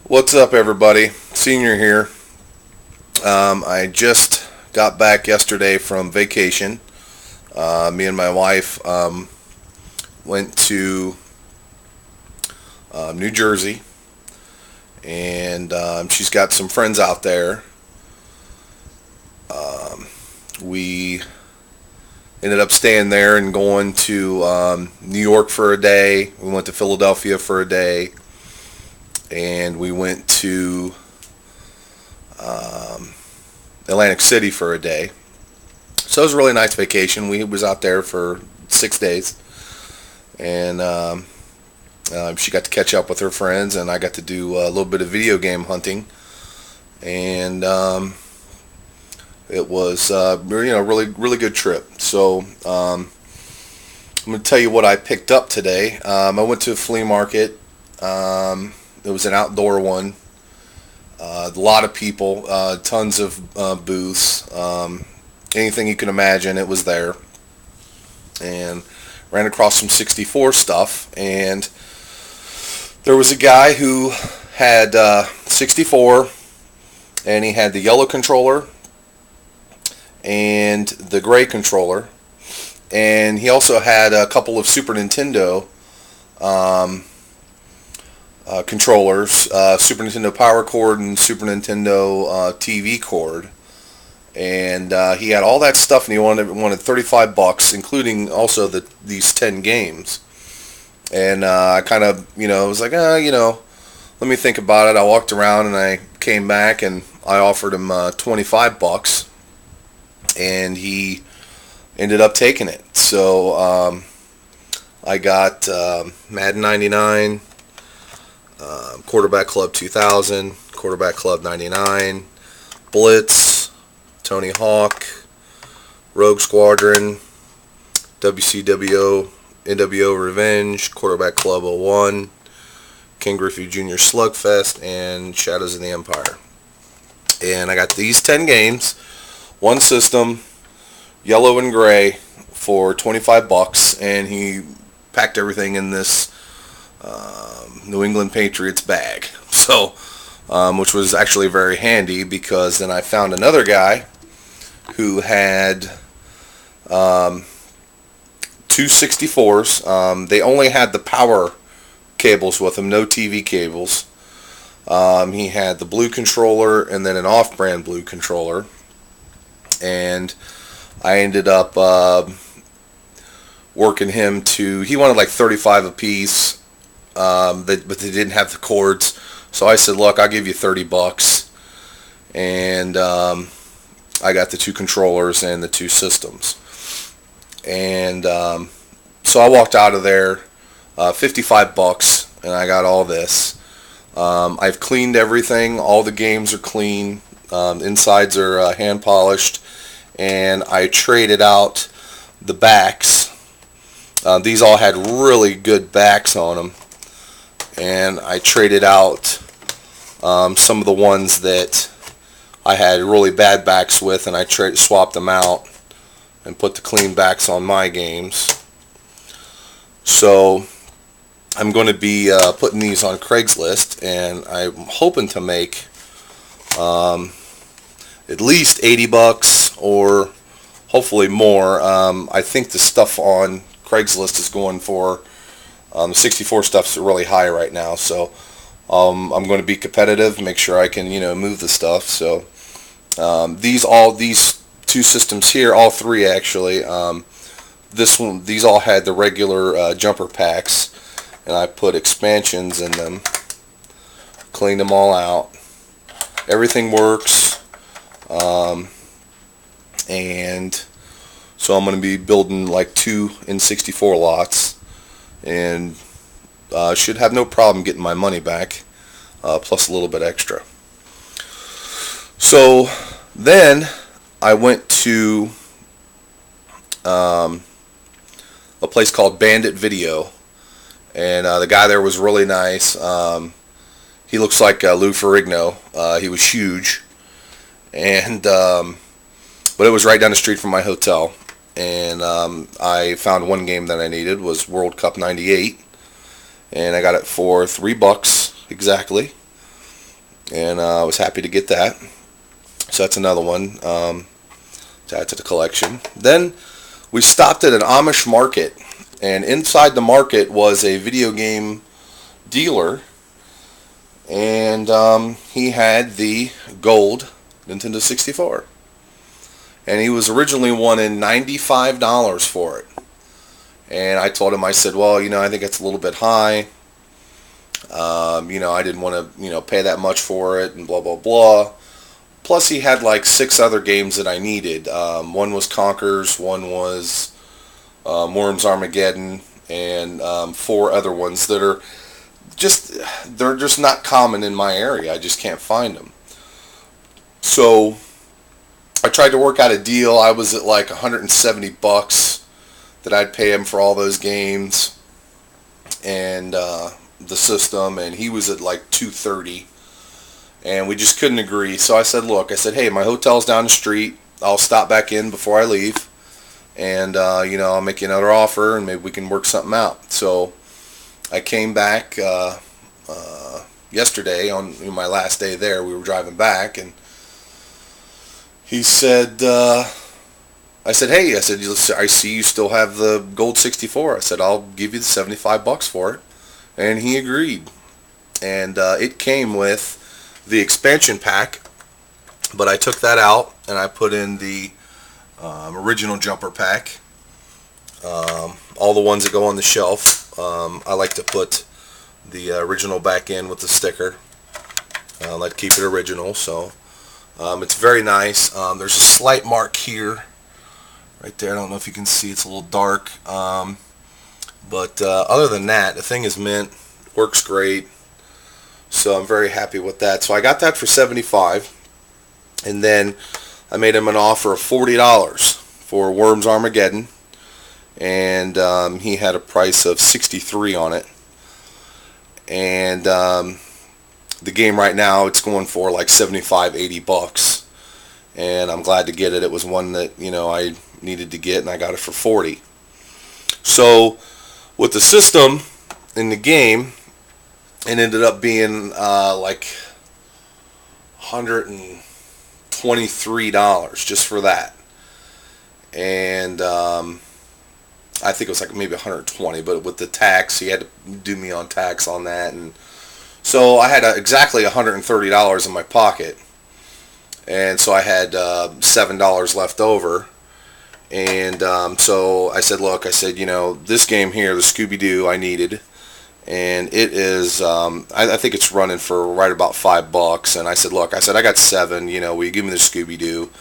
What's up, everybody? Senior here. I just got back yesterday from vacation. Me and my wife went to New Jersey, and she's got some friends out there. We ended up staying there and going to New York for a day. We went to Philadelphia for a day, and we went to Atlantic City for a day. So it was a really nice vacation. We was out there for 6 days, and she got to catch up with her friends, and I got to do a little bit of video game hunting, and it was really good trip. So I'm going to tell you what I picked up today. I went to a flea market. It was an outdoor one. A lot of people, tons of booths, anything you can imagine, it was there. And ran across some 64 stuff, and there was a guy who had 64, and he had the yellow controller and the gray controller, and he also had a couple of Super Nintendo controllers, Super Nintendo Power Cord and Super Nintendo TV cord, and he had all that stuff, and he wanted $35, including also these 10 games. And I kind of, was like, let me think about it. I walked around and I came back and I offered him $25, and he ended up taking it. So I got Madden 99. Quarterback Club 2000, Quarterback Club 99, Blitz, Tony Hawk, Rogue Squadron, WCWO, NWO Revenge, Quarterback Club 01, King Griffey Jr. Slugfest, and Shadows of the Empire. And I got these 10 games, one system, yellow and gray, for $25, and he packed everything in this New England Patriots bag. So, which was actually very handy, because then I found another guy who had two 64s. They only had the power cables with them, no TV cables. He had the blue controller and then an off-brand blue controller. And I ended up working him to, he wanted like 35 apiece. But they didn't have the cords, so I said, look, I'll give you $30, and I got the two controllers and the two systems. And so I walked out of there, $55, and I got all this. I've cleaned everything. All the games are clean. Insides are hand polished, and I traded out the backs. These all had really good backs on them. And I traded out some of the ones that I had really bad backs with, and I swapped them out and put the clean backs on my games. So I'm going to be putting these on Craigslist, and I'm hoping to make at least $80 or hopefully more. I think the stuff on Craigslist is going for the 64 stuff's really high right now, so I'm going to be competitive, make sure I can, move the stuff. So these two systems here, all three actually, these all had the regular jumper packs, and I put expansions in them, cleaned them all out. Everything works, and so I'm going to be building like two N64 lots, and should have no problem getting my money back, plus a little bit extra. So then I went to a place called Bandit Video, and the guy there was really nice. He looks like Lou Ferrigno. He was huge, and but it was right down the street from my hotel. And I found one game that I needed, was World Cup '98, and I got it for $3 exactly. and I was happy to get that. So that's another one to add to the collection. Then we stopped at an Amish market, and inside the market was a video game dealer, and he had the gold Nintendo 64. And he was originally wanting $95 for it. And I told him, I said, well, I think it's a little bit high. I didn't want to, pay that much for it, and blah, blah, blah. Plus, he had like 6 other games that I needed. One was Conkers, one was Worms Armageddon, and 4 other ones that are they're just not common in my area. I just can't find them. So I tried to work out a deal. I was at like $170 that I'd pay him for all those games and the system, and he was at like $230, and we just couldn't agree. So I said, look, hey, my hotel's down the street. I'll stop back in before I leave, and I'll make you another offer, and maybe we can work something out. So I came back yesterday on my last day there. We were driving back, and he said, I said, hey, I see you still have the gold 64. I said, I'll give you the $75 for it. And he agreed. And it came with the expansion pack, but I took that out and I put in the original jumper pack. All the ones that go on the shelf, I like to put the original back in with the sticker. I like to keep it original, so it's very nice. There's a slight mark here, right there. I don't know if you can see. It's a little dark. But other than that, the thing is mint. Works great. So I'm very happy with that. So I got that for $75. And then I made him an offer of $40 for Worms Armageddon. And he had a price of $63 on it. And the game right now, it's going for like $75-$80. And I'm glad to get it. It was one that, I needed to get, and I got it for $40. So with the system in the game, it ended up being like $123 just for that. And I think it was like maybe 120, but with the tax, he had to do me on tax on that, and so I had exactly $130 in my pocket, and so I had $7 left over. And so I said, look, this game here, the Scooby-Doo, I needed, and it is, I think it's running for right about $5. And I said, look, I got 7, will you give me the Scooby-Doo?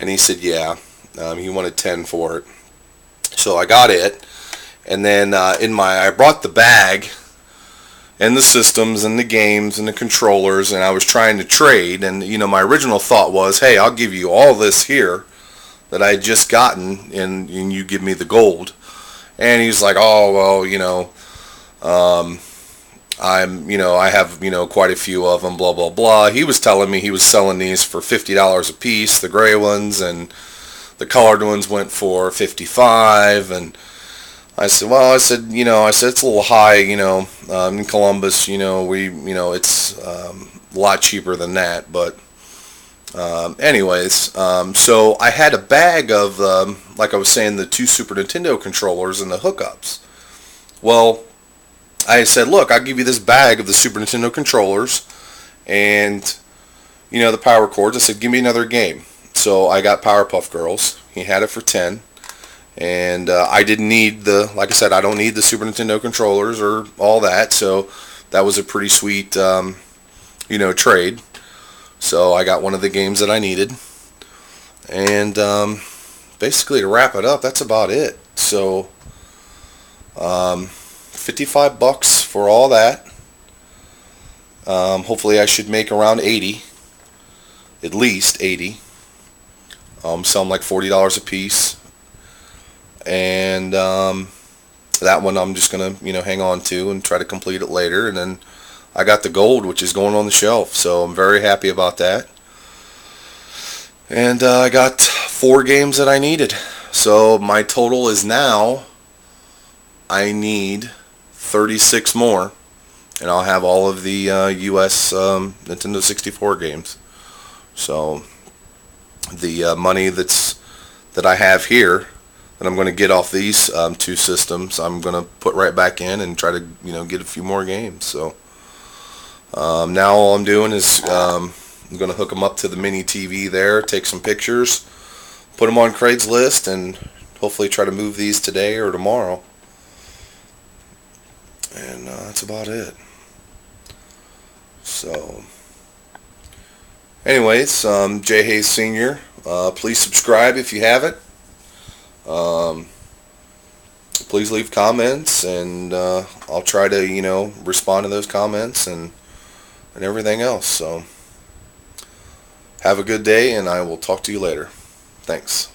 And he said, yeah. He wanted 10 for it. So I got it, and then I brought the bag and the systems and the games and the controllers, and I was trying to trade, and my original thought was, hey, I'll give you all this here that I had just gotten, and you give me the gold. And he's like, oh, well, I have, quite a few of them, blah, blah, blah. He was telling me he was selling these for $50 a piece, the gray ones, and the colored ones went for $55. And I said, well, it's a little high, in Columbus, it's a lot cheaper than that, but so I had a bag of, like I was saying, the 2 Super Nintendo controllers and the hookups. Well, I said, look, I'll give you this bag of the Super Nintendo controllers and, the power cords. I said, give me another game. So I got Powerpuff Girls. He had it for 10. And I didn't need like I said, I don't need the Super Nintendo controllers or all that. So that was a pretty sweet, trade. So I got one of the games that I needed. And basically, to wrap it up, that's about it. So $55 for all that. Hopefully I should make around 80. At least 80. Sell them like $40 a piece. And that one I'm just going to, hang on to and try to complete it later. And then I got the gold, which is going on the shelf, so I'm very happy about that. And I got 4 games that I needed. So my total is now, I need 36 more, and I'll have all of the U.S. Nintendo 64 games. So the money that I have here that I'm going to get off these two systems, I'm going to put right back in and try to get a few more games. So now all I'm doing is I'm going to hook them up to the mini TV there, take some pictures, put them on Craigslist, and hopefully try to move these today or tomorrow. And that's about it. So anyways, Jay Hayes Sr., please subscribe if you haven't. Please leave comments, and I'll try to respond to those comments and everything else. So have a good day, and I will talk to you later. Thanks.